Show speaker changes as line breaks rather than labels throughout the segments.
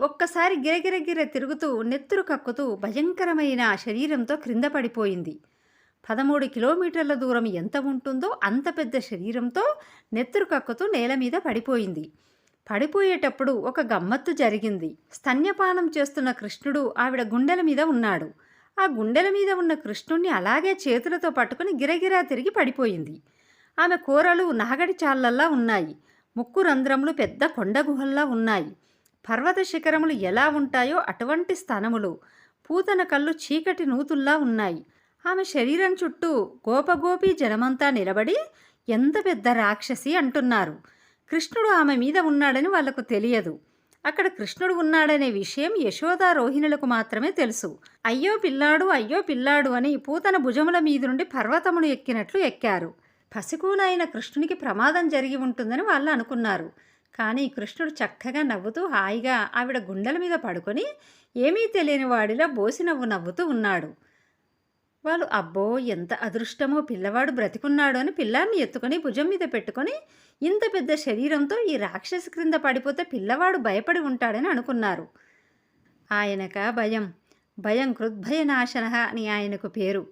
ఒక్కసారి గిరగిరగిర తిరుగుతూ నెత్తురు కక్కుతూ భయంకరమైన శరీరంతో క్రింద పడిపోయింది. 13 కిలోమీటర్ల దూరం ఎంత ఉంటుందో అంత పెద్ద శరీరంతో నెత్తురు కక్కుతూ నేల మీద పడిపోయింది. పడిపోయేటప్పుడు ఒక గమ్మత్తు జరిగింది. స్తన్యపానం చేస్తున్న కృష్ణుడు ఆవిడ గుండెల మీద ఉన్నాడు. ఆ గుండెల మీద ఉన్న కృష్ణుణ్ణి అలాగే చేతులతో పట్టుకుని గిరగిరా తిరిగి పడిపోయింది. ఆమె కూరలు నాగడి చాళ్ళల్లా ఉన్నాయి. ముక్కు రంధ్రములు పెద్ద కొండ గుహల్లా ఉన్నాయి. పర్వత శిఖరములు ఎలా ఉంటాయో అటువంటి స్తనములు, పూతన కళ్ళు చీకటి నూతుల్లా ఉన్నాయి. ఆమె శరీరం చుట్టూ గోపగోపి జనమంతా నిలబడి ఎంత పెద్ద రాక్షసి అంటున్నారు. కృష్ణుడు ఆమె మీద ఉన్నాడని వాళ్లకు తెలియదు. అక్కడ కృష్ణుడు ఉన్నాడనే విషయం యశోదా రోహిణులకు మాత్రమే తెలుసు. అయ్యో పిల్లాడు అయ్యో పిల్లాడు అని పూతన భుజముల మీద నుండి పర్వతమును ఎక్కినట్లు ఎక్కారు. పసికూనైన కృష్ణునికి ప్రమాదం జరిగి ఉంటుందని వాళ్ళు అనుకున్నారు. కానీ కృష్ణుడు చక్కగా నవ్వుతూ హాయిగా ఆవిడ గుండెల మీద పడుకొని ఏమీ తెలియని వాడిలా బోసి నవ్వు నవ్వుతూ ఉన్నాడు. వాళ్ళు అబ్బో ఎంత అదృష్టమో పిల్లవాడు బ్రతికున్నాడు అని పిల్లాన్ని ఎత్తుకొని భుజం మీద పెట్టుకొని ఇంత పెద్ద శరీరంతో ఈ రాక్షసి క్రింద పడిపోతే పిల్లవాడు భయపడి ఉంటాడని అనుకున్నారు. ఆయనక భయం భయం కృద్భయనాశన అని ఆయనకు పేరు.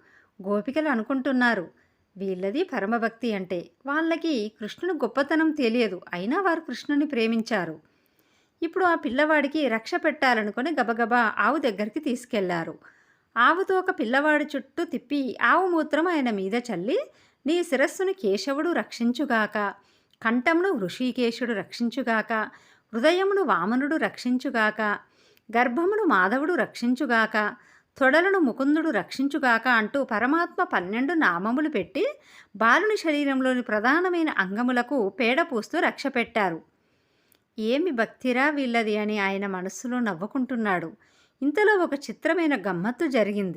గోపికలు అనుకుంటున్నారు వీళ్ళది పరమభక్తి అంటే. వాళ్ళకి కృష్ణుని గొప్పతనం తెలియదు, అయినా వారు కృష్ణుని ప్రేమించారు. ఇప్పుడు ఆ పిల్లవాడికి రక్ష పెట్టాలనుకొని గబగబా ఆవు దగ్గరికి తీసుకెళ్లారు. ఆవుతో ఒక పిల్లవాడి చుట్టూ తిప్పి ఆవు మూత్రం ఆయన మీద చల్లి నీ శిరస్సును కేశవుడు రక్షించుగాక, కంఠమును హృషికేశుడు రక్షించుగాక, హృదయమును వామనుడు రక్షించుగాక, గర్భమును మాధవుడు రక్షించుగాక, తొడలను ముకుందుడు రక్షించుగాక అంటూ పరమాత్మ 12 నామములు పెట్టి బాలుని శరీరంలోని ప్రధానమైన అంగములకు పేడ పూస్తూ రక్ష పెట్టారు. ఏమి భక్తిరా వీళ్ళది అని ఆయన మనస్సులో నవ్వుకుంటున్నాడు. ఇంతలో ఒక చిత్రమైన గమ్మత్తు జరిగింది.